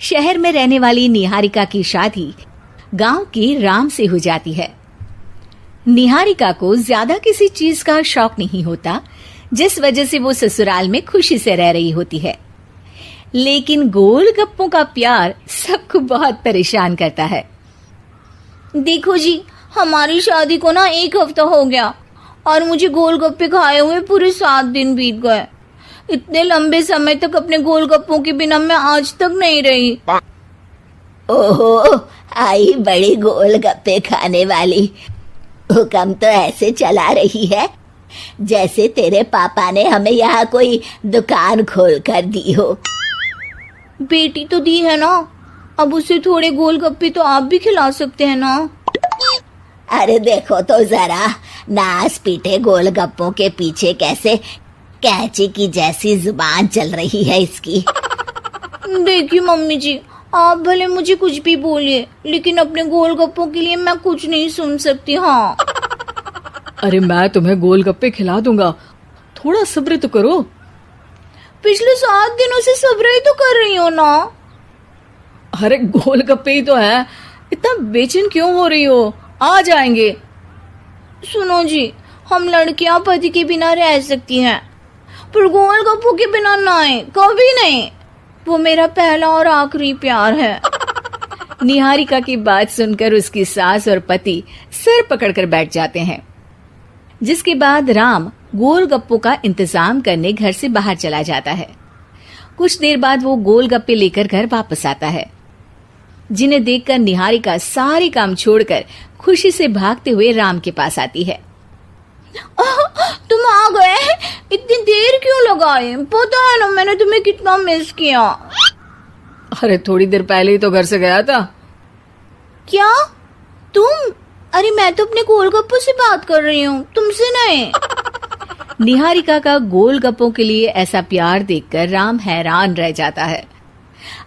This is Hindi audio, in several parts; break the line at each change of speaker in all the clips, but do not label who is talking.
शहर में रहने वाली निहारिका की शादी गांव के राम से हो जाती है। निहारिका को ज्यादा किसी चीज का शौक नहीं होता, जिस वजह से वो ससुराल में खुशी से रह रही होती है। लेकिन गोलगप्पों का प्यार सबको बहुत परेशान करता है।
देखो जी, हमारी शादी को ना 1 हफ्ता हो गया और मुझे गोलगप्पे खाए हुए पूरे 7 दिन बीत गए। इतने लंबे समय तक अपने गोलगप्पों के बिना मैं आज तक नहीं रही।
ओहो, आई बड़ी गोलगप्पे खाने वाली। हुक्म तो ऐसे चला रही है जैसे तेरे पापा ने हमें यहाँ कोई दुकान खोल कर दी हो।
बेटी तो दी है ना, अब उसे थोड़े गोलगप्पे तो आप भी खिला सकते हैं ना।
अरे देखो तो जरा, नास पीटे गोलगप्पों के पीछे कैसे कैंची की जैसी जुबान चल रही है इसकी।
देखिए मम्मी जी, आप भले मुझे कुछ भी बोलिए, लेकिन अपने गोलगप्पों के लिए मैं कुछ नहीं सुन सकती। हाँ,
अरे मैं तुम्हें गोलगप्पे खिला दूंगा, थोड़ा सब्र तो करो।
पिछले 7 दिनों से सब्र ही तो कर रही हो ना।
अरे गोलगप्पे ही तो है, इतना बेचैन क्यों हो रही हो? आ जाएंगे।
सुनो जी, हम लड़कियां पति के बिना रह सकती हैं, पर गोलगप्पों के बिना नहीं, कभी नहीं। वो मेरा पहला और आखिरी प्यार है।
निहारिका की बात सुनकर उसकी सास और पति सिर पकड़कर बैठ जाते हैं। जिसके बाद राम गोलगप्पों का इंतजाम करने घर से बाहर चला जाता है। कुछ देर बाद वो गोलगप्पे लेकर घर वापस आता है, जिन्हें देखकर निहारिका सारे काम छोड़कर खुशी से भागते हुए राम के पास आती है।
तुम आ गए? इतनी देर क्यों लगाई? पता है ना मैंने तुम्हें कितना मिस किया।
अरे थोड़ी देर पहले ही तो घर से गया था।
क्या तुम? अरे मैं तो अपने गोलगप्पों से बात कर रही हूँ, तुमसे नहीं।
निहारिका का गोलगप्पों के लिए ऐसा प्यार देखकर राम हैरान रह जाता है।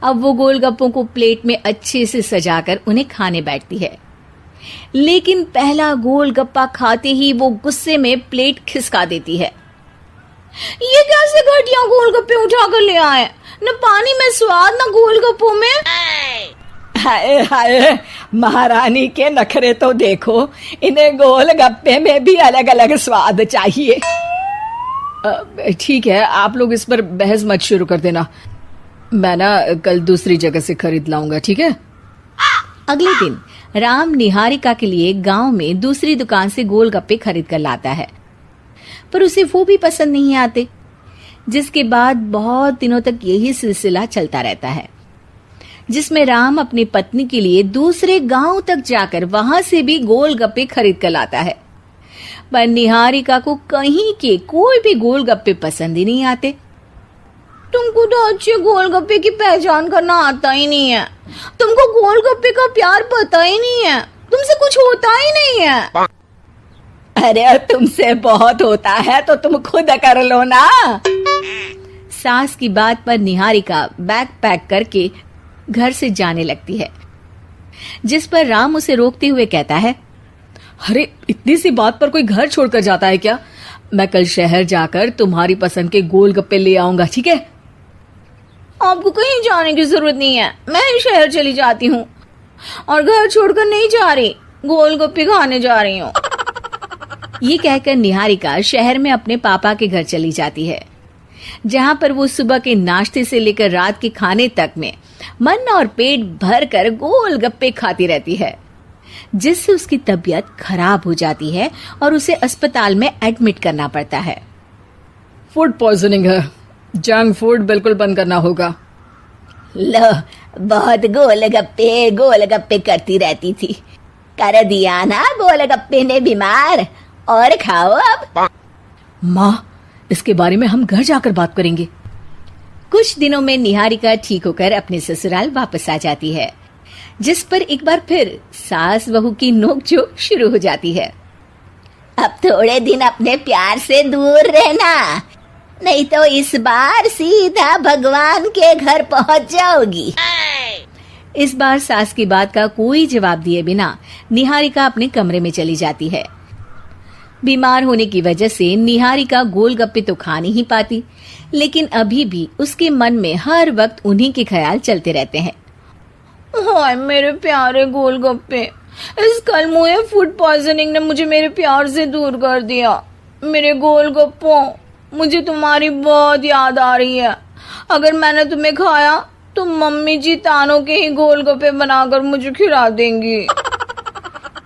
अब वो गोलगप्पों को प्लेट में अच्छे से सजाकर उन्हें खाने बैठती है, लेकिन पहला गोलगप्पा खाते ही वो गुस्से में प्लेट खिसका देती है।
ये कैसे घटिया गोलगप्पे उठा कर ले आए? न पानी में स्वाद, न गोलगप्पों में।
हाय हाय, महारानी के नखरे तो देखो, इन्हें गोलगप्पे में भी अलग अलग स्वाद चाहिए।
ठीक है, आप लोग इस पर बहस मत शुरू कर देना, मैं ना कल दूसरी जगह से खरीद लाऊंगा, ठीक है?
अगले दिन राम निहारिका के लिए गांव में दूसरी दुकान से गोलगप्पे खरीद कर लाता है, पर उसे वो भी पसंद नहीं आते। जिसके बाद बहुत दिनों तक यही सिलसिला चलता रहता है, जिसमें राम अपनी पत्नी के लिए दूसरे गांव तक जाकर वहां से भी गोलगप्पे खरीद कर लाता है, पर निहारिका को कहीं के कोई भी गोलगप्पे पसंद ही नहीं आते।
तुमको तो अच्छे गोलगप्पे की पहचान करना आता ही नहीं है। तुमको गोलगप्पे का प्यार पता ही नहीं है, तुमसे कुछ होता ही नहीं है।
अरे तुमसे बहुत होता है तो तुम खुद कर लो ना।
सास की बात पर निहारिका बैग पैक करके घर से जाने लगती है, जिस पर राम उसे रोकते हुए कहता है,
अरे इतनी सी बात पर कोई घर छोड़कर जाता है क्या? मैं कल शहर जाकर तुम्हारी पसंद के गोलगप्पे ले आऊंगा, ठीक है?
आपको कहीं जाने की जरूरत नहीं है, मैं ही शहर चली जाती हूँ और घर छोड़कर नहीं जा रही, गोलगप्पे खाने जा रही हूँ।
ये कहकर निहारिका शहर में अपने पापा के घर चली जाती है, जहाँ पर वो सुबह के नाश्ते से लेकर रात के खाने तक में मन और पेट भर कर गोलगप्पे खाती रहती है, जिससे उसकी तबीयत खराब हो जाती है और उसे अस्पताल में एडमिट करना पड़ता है।
फूड पॉइजनिंग है, जंक फूड बिल्कुल बंद करना होगा।
लो, बहुत गोलगप्पे गोलगप्पे करती रहती थी, कर दिया ना गोलगप्पे ने बीमार। और खाओ अब।
माँ, इसके बारे में हम घर जाकर बात करेंगे।
कुछ दिनों में निहारिका ठीक होकर अपने ससुराल वापस आ जाती है, जिस पर एक बार फिर सास बहू की नोकझोंक शुरू हो जाती है।
अब थोड़े दिन अपने प्यार से दूर रहना, नहीं तो इस बार सीधा भगवान के घर पहुंच जाओगी।
इस बार सास की बात का कोई जवाब दिए बिना निहारिका अपने कमरे में चली जाती है। बीमार होने की वजह से निहारिका गोलगप्पे तो खा नहीं पाती, लेकिन अभी भी उसके मन में हर वक्त उन्हीं के ख्याल चलते रहते हैं।
हाय मेरे प्यारे गोलगप्पे, इस कल मुझे फूड पॉइजनिंग ने मुझे मेरे प्यार से दूर कर दिया। मेरे गोलगप्पों, मुझे तुम्हारी बहुत याद आ रही है। अगर मैंने तुम्हें खाया तो मम्मी जी तानों के ही गोलगप्पे बनाकर मुझे खिला देंगी।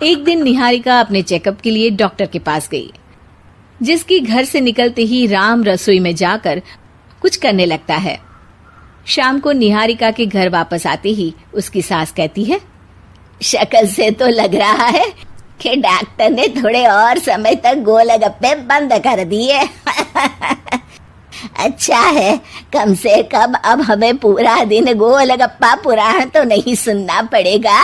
एक दिन निहारिका अपने चेकअप के लिए डॉक्टर के पास गई, जिसकी घर से निकलते ही राम रसोई में जाकर कुछ करने लगता है। शाम को निहारिका के घर वापस आते ही उसकी सास कहती है,
शक्ल से तो लग रहा है कि डॉक्टर ने थोड़े और समय तक गोलगप्पे बंद कर दिए। अच्छा है, कम से कम अब हमें पूरा दिन गोलगप्पा पुराण तो नहीं सुनना पड़ेगा।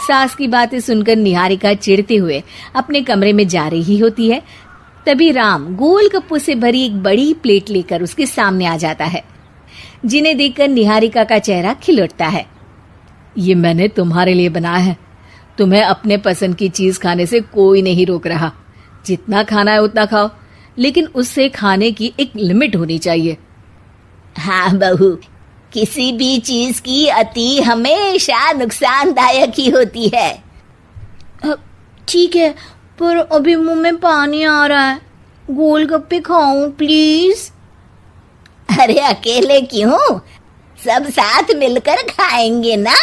सास की बातें सुनकर निहारिका चिढ़ते हुए अपने कमरे में जा रही होती है। तभी राम गोलगप्पों से भरी एक बड़ी प्लेट लेकर उसके सामने आ जाता है, जिन्हें देखकर निहारिका का चेहरा खिल उठता है।
ये मैंने तुम्हारे लिए बनाया है। तुम्हें अपने पसंद की चीज खाने से कोई नहीं रोक रहा। जितना खाना है उतना खाओ, लेकिन उससे खाने की एक लिमिट होनी चाहिए।
हाँ बहू, किसी भी चीज की अति हमेशा नुकसानदायक ही होती है।
ठीक है, पर अभी मुंह में पानी आ रहा है। गोलगप्पे खाऊं प्लीज?
अरे अकेले क्यों, सब साथ मिलकर खाएंगे ना।